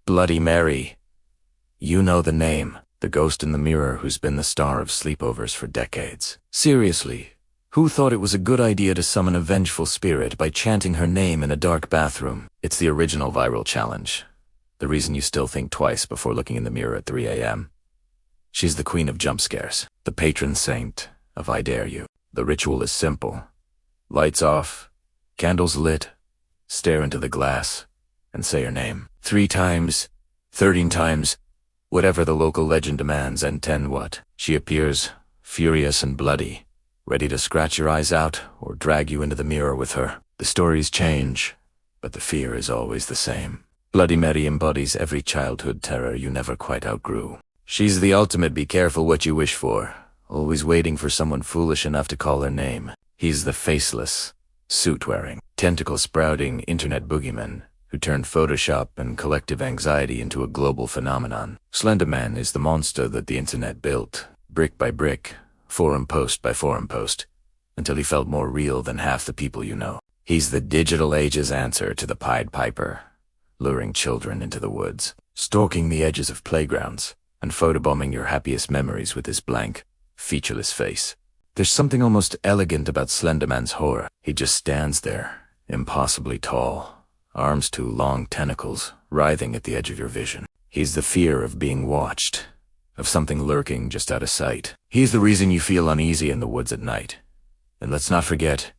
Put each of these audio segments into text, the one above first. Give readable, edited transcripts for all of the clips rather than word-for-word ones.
Bloody Mary. You know the name, the ghost in the mirror who's been the star of sleepovers for decades. Seriously, who thought it was a good idea to summon a vengeful spirit by chanting her name in a dark bathroom? It's the original viral challenge. The reason you still think twice before looking in the mirror at 3 a.m. She's the queen of jump scares, the patron saint of I dare you. The ritual is simple. Lights off, candles lit, stare into the glass, and say her name. 3 times, 13 times, whatever the local legend demands, and 10 what? She appears, furious and bloody, ready to scratch your eyes out or drag you into the mirror with her. The stories change, but the fear is always the same. Bloody Mary embodies every childhood terror you never quite outgrew. She's the ultimate be careful what you wish for, always waiting for someone foolish enough to call her name. He's the faceless, suit-wearing, tentacle-sprouting internet boogeyman who turned Photoshop and collective anxiety into a global phenomenon. Slenderman is the monster that the internet built, brick by brick, forum post by forum post, until he felt more real than half the people you know. He's the digital age's answer to the Pied Piper, luring children into the woods, stalking the edges of playgrounds, and photobombing your happiest memories with his blank, featureless face. There's something almost elegant about Slenderman's horror. He just stands there, impossibly tall, arms 2 long tentacles writhing at the edge of your vision. He's the fear of being watched, of something lurking just out of sight. He's the reason you feel uneasy in the woods at night. And let's not forget,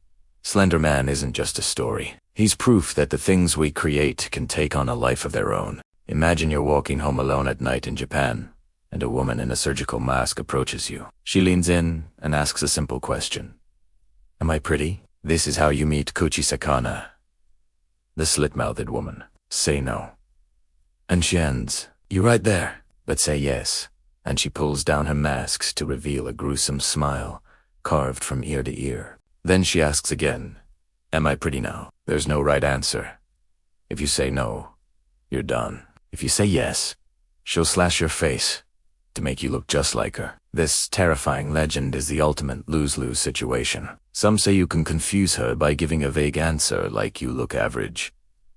Slenderman isn't just a story. He's proof that the things we create can take on a life of their own. Imagine you're walking home alone at night in Japan, and a woman in a surgical mask approaches you. She leans in and asks a simple question. Am I pretty? This is how you meet Kuchi Sakana, the slit-mouthed woman. Say no. And she ends, you right there, but say yes. And she pulls down her masks to reveal a gruesome smile, carved from ear to ear. Then she asks again, am I pretty now? There's no right answer. If you say no, you're done. If you say yes, she'll slash your face to make you look just like her. This terrifying legend is the ultimate lose-lose situation. Some say you can confuse her by giving a vague answer like you look average,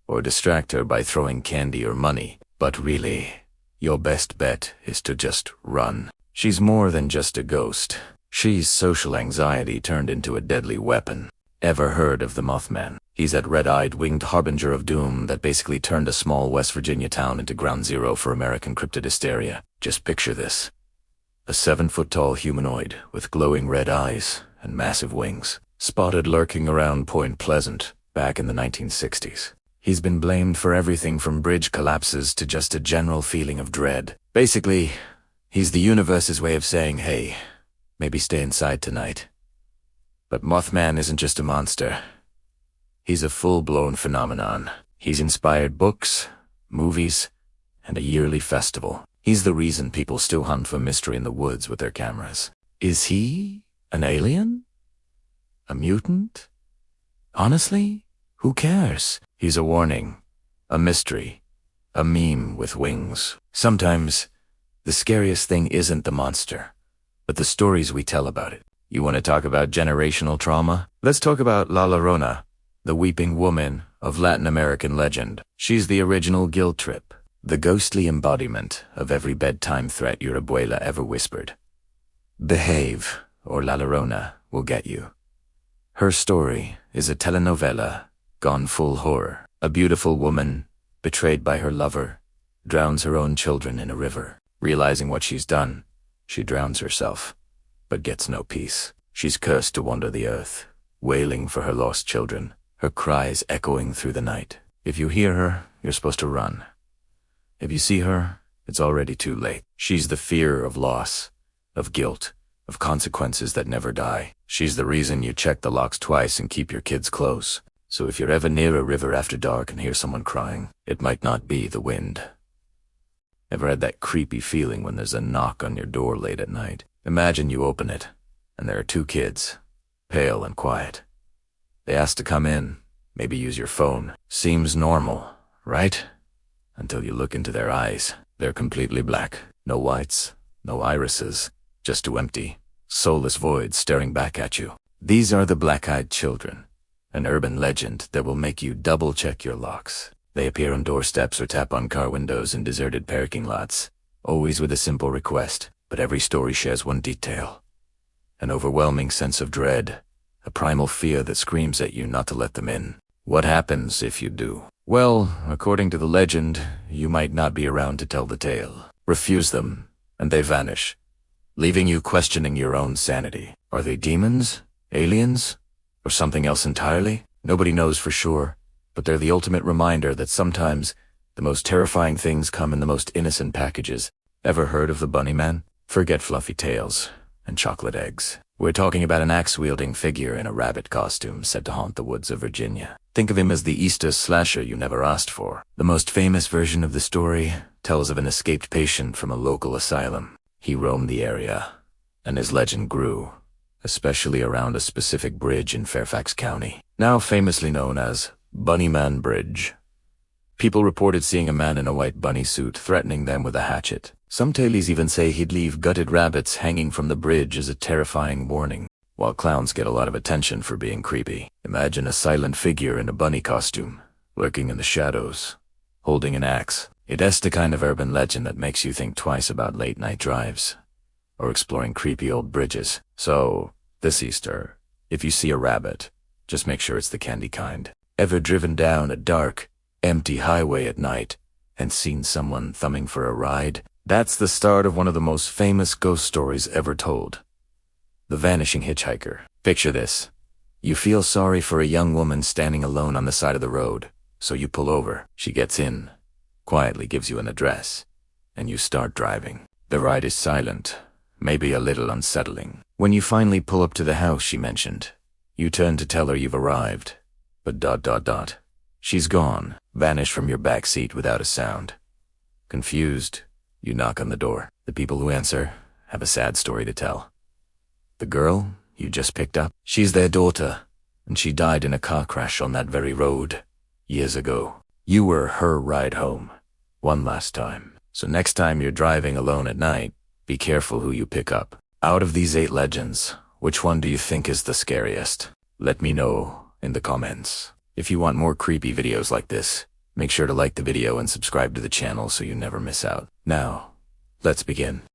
or distract her by throwing candy or money. But really, your best bet is to just run. She's more than just a ghost. She's social anxiety turned into a deadly weapon. Ever heard of the Mothman? He's that red-eyed winged harbinger of doom that basically turned a small West Virginia town into ground zero for American cryptid hysteria. Just picture this. A 7-foot-tall humanoid with glowing red eyes and massive wings, spotted lurking around Point Pleasant back in the 1960s. He's been blamed for everything from bridge collapses to just a general feeling of dread. Basically, he's the universe's way of saying, hey, maybe stay inside tonight. But Mothman isn't just a monster. He's a full-blown phenomenon. He's inspired books, movies, and a yearly festival. He's the reason people still hunt for mystery in the woods with their cameras. Is he an alien? A mutant? Honestly, who cares? He's a warning, a mystery, a meme with wings. Sometimes, the scariest thing isn't the monster, but the stories we tell about it. You want to talk about generational trauma? Let's talk about La Llorona, the weeping woman of Latin American legend. She's the original guilt trip, the ghostly embodiment of every bedtime threat your abuela ever whispered. Behave, or La Llorona will get you. Her story is a telenovela gone full horror. A beautiful woman, betrayed by her lover, drowns her own children in a river. Realizing what she's done, she drowns herself, but gets no peace. She's cursed to wander the earth, wailing for her lost children, her cries echoing through the night. If you hear her, you're supposed to run. If you see her, it's already too late. She's the fear of loss, of guilt, of consequences that never die. She's the reason you check the locks twice and keep your kids close. So if you're ever near a river after dark and hear someone crying, it might not be the wind. Ever had that creepy feeling when there's a knock on your door late at night? Imagine you open it, and there are 2 kids, pale and quiet. They ask to come in, maybe use your phone. Seems normal, right? Until you look into their eyes. They're completely black. No whites, no irises, just 2 empty, soulless voids staring back at you. These are the black-eyed children, an urban legend that will make you double-check your locks. They appear on doorsteps or tap on car windows in deserted parking lots, always with a simple request, but every story shares one detail. An overwhelming sense of dread, a primal fear that screams at you not to let them in. What happens if you do? Well, according to the legend, you might not be around to tell the tale. Refuse them, and they vanish, leaving you questioning your own sanity. Are they demons? Aliens? Or something else entirely? Nobody knows for sure, but they're the ultimate reminder that sometimes the most terrifying things come in the most innocent packages. Ever heard of the Bunny Man? Forget fluffy tails and chocolate eggs. We're talking about an axe-wielding figure in a rabbit costume said to haunt the woods of Virginia. Think of him as the Easter slasher you never asked for. The most famous version of the story tells of an escaped patient from a local asylum. He roamed the area, and his legend grew, especially around a specific bridge in Fairfax County, now famously known as Bunny Man Bridge. People reported seeing a man in a white bunny suit threatening them with a hatchet. Some tales even say he'd leave gutted rabbits hanging from the bridge as a terrifying warning. While clowns get a lot of attention for being creepy, imagine a silent figure in a bunny costume, lurking in the shadows, holding an axe. It's the kind of urban legend that makes you think twice about late-night drives or exploring creepy old bridges. So, this Easter, if you see a rabbit, just make sure it's the candy kind. Ever driven down a dark, empty highway at night and seen someone thumbing for a ride? That's the start of one of the most famous ghost stories ever told. The Vanishing Hitchhiker. Picture this. You feel sorry for a young woman standing alone on the side of the road, so you pull over. She gets in, quietly gives you an address, and you start driving. The ride is silent, maybe a little unsettling. When you finally pull up to the house she mentioned, you turn to tell her you've arrived, but ... she's gone, vanished from your back seat without a sound. Confused, you knock on the door. The people who answer have a sad story to tell. The girl you just picked up, she's their daughter, and she died in a car crash on that very road years ago. You were her ride home, one last time. So next time you're driving alone at night, be careful who you pick up. Out of these 8 legends, which one do you think is the scariest? Let me know in the comments. If you want more creepy videos like this, make sure to like the video and subscribe to the channel so you never miss out. Now, let's begin.